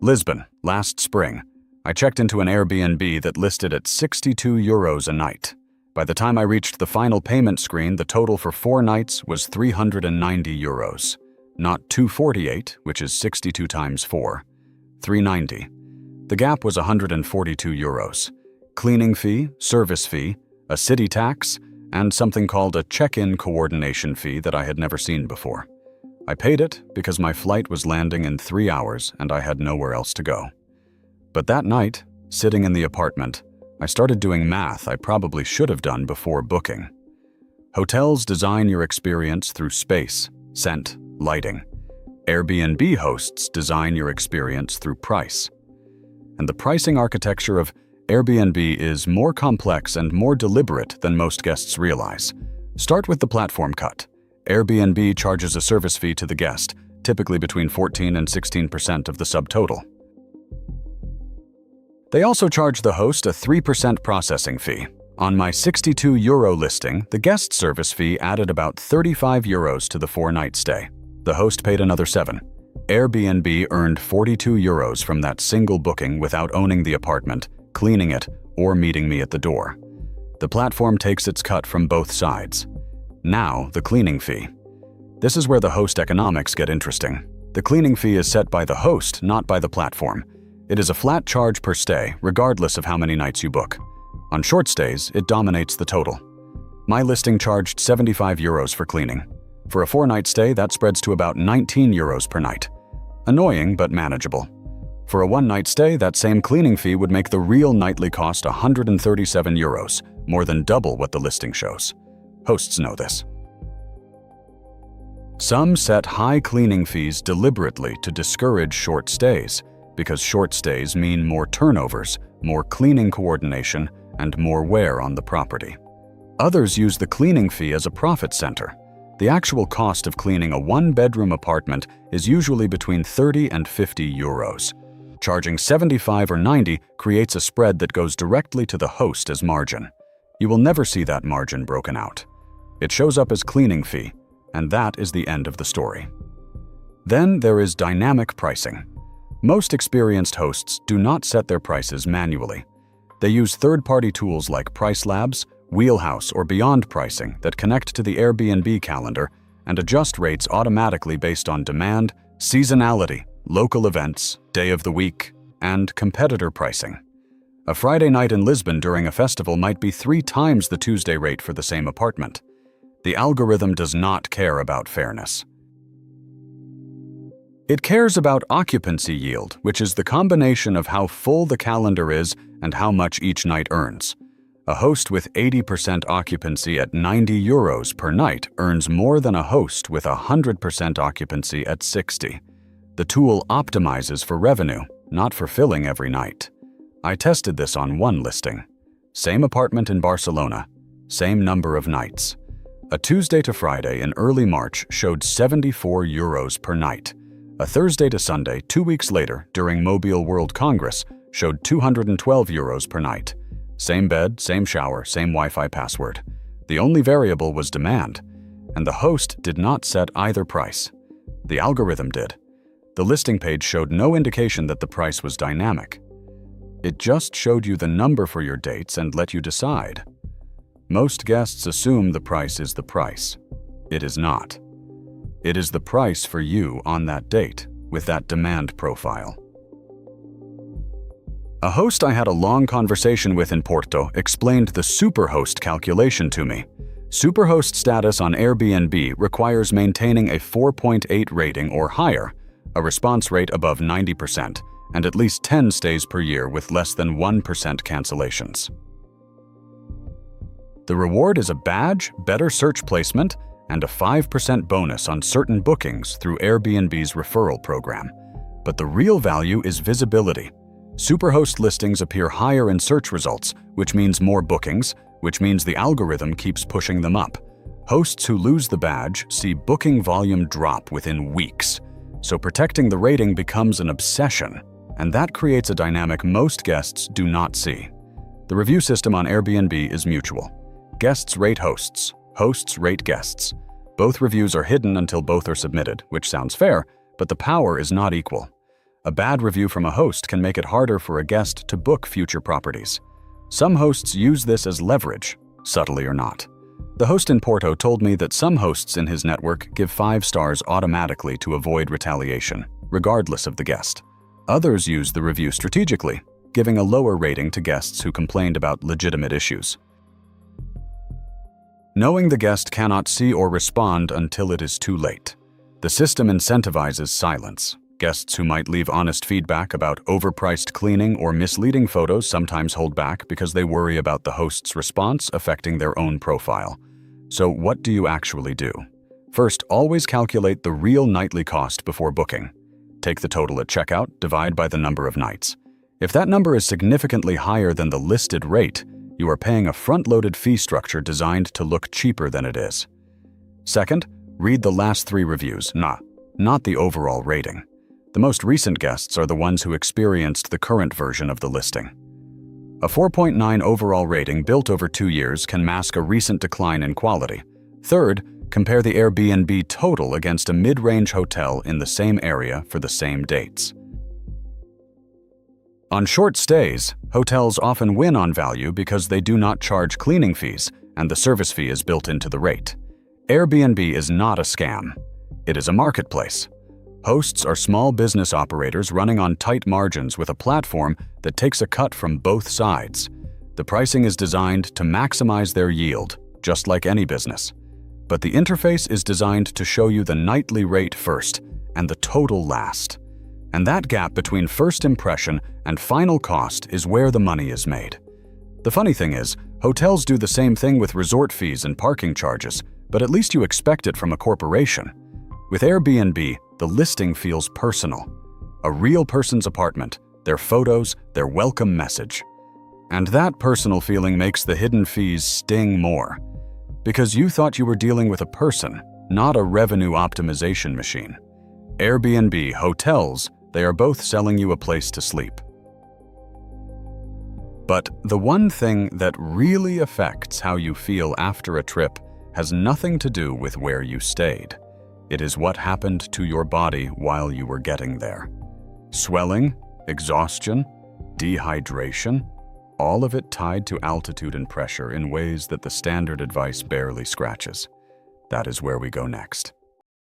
Lisbon, last spring. I checked into an Airbnb that listed at €62 a night. By the time I reached the final payment screen, the total for 4 nights was €390. Not $248, which is 62 times 4. $390. The gap was €142. Cleaning fee, service fee, a city tax, and something called a check-in coordination fee that I had never seen before. I paid it because my flight was landing in 3 hours and I had nowhere else to go. But that night, sitting in the apartment, I started doing math I probably should have done before booking. Hotels design your experience through space, scent, lighting. Airbnb hosts design your experience through price. And the pricing architecture of Airbnb is more complex and more deliberate than most guests realize. Start with the platform cut. Airbnb charges a service fee to the guest, typically between 14 and 16% of the subtotal. They also charge the host a 3% processing fee. On my €62 listing, the guest service fee added about €35 to the 4-night stay. The host paid another $7. Airbnb earned €42 from that single booking without owning the apartment, cleaning it, or meeting me at the door. The platform takes its cut from both sides. Now, the cleaning fee. This is where the host economics get interesting. The cleaning fee is set by the host, not by the platform. It is a flat charge per stay, regardless of how many nights you book. On short stays, it dominates the total. My listing charged €75 for cleaning. For a 4-night stay, that spreads to about €19 per night. Annoying, but manageable. For a 1-night stay, that same cleaning fee would make the real nightly cost €137, more than double what the listing shows. Hosts know this. Some set high cleaning fees deliberately to discourage short stays, because short stays mean more turnovers, more cleaning coordination, and more wear on the property. Others use the cleaning fee as a profit center. The actual cost of cleaning a 1-bedroom apartment is usually between €30 and €50. Charging $75 or $90 creates a spread that goes directly to the host as margin. You will never see that margin broken out. It shows up as cleaning fee, and that is the end of the story. Then there is dynamic pricing. Most experienced hosts do not set their prices manually. They use third-party tools like Price Labs, Wheelhouse, or Beyond Pricing that connect to the Airbnb calendar and adjust rates automatically based on demand, seasonality, local events, day of the week, and competitor pricing. A Friday night in Lisbon during a festival might be 3 times the Tuesday rate for the same apartment. The algorithm does not care about fairness. It cares about occupancy yield, which is the combination of how full the calendar is and how much each night earns. A host with 80% occupancy at €90 per night earns more than a host with 100% occupancy at $60. The tool optimizes for revenue, not for filling every night. I tested this on one listing. Same apartment in Barcelona, same number of nights. A Tuesday to Friday in early March showed €74 per night. A Thursday to Sunday 2 weeks later during Mobile World Congress showed €212 per night. Same bed, same shower, same Wi-Fi password. The only variable was demand, and the host did not set either price. The algorithm did. The listing page showed no indication that the price was dynamic. It just showed you the number for your dates and let you decide. Most guests assume the price is the price. It is not. It is the price for you on that date, with that demand profile. A host I had a long conversation with in Porto explained the Superhost calculation to me. Superhost status on Airbnb requires maintaining a 4.8 rating or higher, a response rate above 90%, and at least 10 stays per year with less than 1% cancellations. The reward is a badge, better search placement, and a 5% bonus on certain bookings through Airbnb's referral program. But the real value is visibility. Superhost listings appear higher in search results, which means more bookings, which means the algorithm keeps pushing them up. Hosts who lose the badge see booking volume drop within weeks. So protecting the rating becomes an obsession, and that creates a dynamic most guests do not see. The review system on Airbnb is mutual. Guests rate hosts, hosts rate guests. Both reviews are hidden until both are submitted, which sounds fair, but the power is not equal. A bad review from a host can make it harder for a guest to book future properties. Some hosts use this as leverage, subtly or not. The host in Porto told me that some hosts in his network give 5 stars automatically to avoid retaliation, regardless of the guest. Others use the review strategically, giving a lower rating to guests who complained about legitimate issues. Knowing the guest cannot see or respond until it is too late. The system incentivizes silence. Guests who might leave honest feedback about overpriced cleaning or misleading photos sometimes hold back because they worry about the host's response affecting their own profile. So what do you actually do? First, always calculate the real nightly cost before booking. Take the total at checkout, divide by the number of nights. If that number is significantly higher than the listed rate, you are paying a front-loaded fee structure designed to look cheaper than it is. Second, read the last 3 reviews, not the overall rating. The most recent guests are the ones who experienced the current version of the listing. A 4.9 overall rating built over 2 years can mask a recent decline in quality. Third, compare the Airbnb total against a mid-range hotel in the same area for the same dates. On short stays, hotels often win on value because they do not charge cleaning fees, and the service fee is built into the rate. Airbnb is not a scam. It is a marketplace. Hosts are small business operators running on tight margins with a platform that takes a cut from both sides. The pricing is designed to maximize their yield, just like any business. But the interface is designed to show you the nightly rate first and the total last. And that gap between first impression and final cost is where the money is made. The funny thing is, hotels do the same thing with resort fees and parking charges, but at least you expect it from a corporation. With Airbnb, the listing feels personal. A real person's apartment, their photos, their welcome message. And that personal feeling makes the hidden fees sting more. Because you thought you were dealing with a person, not a revenue optimization machine. Airbnb, hotels, they are both selling you a place to sleep. But the one thing that really affects how you feel after a trip has nothing to do with where you stayed. It is what happened to your body while you were getting there. Swelling, exhaustion, dehydration, all of it tied to altitude and pressure in ways that the standard advice barely scratches. That is where we go next.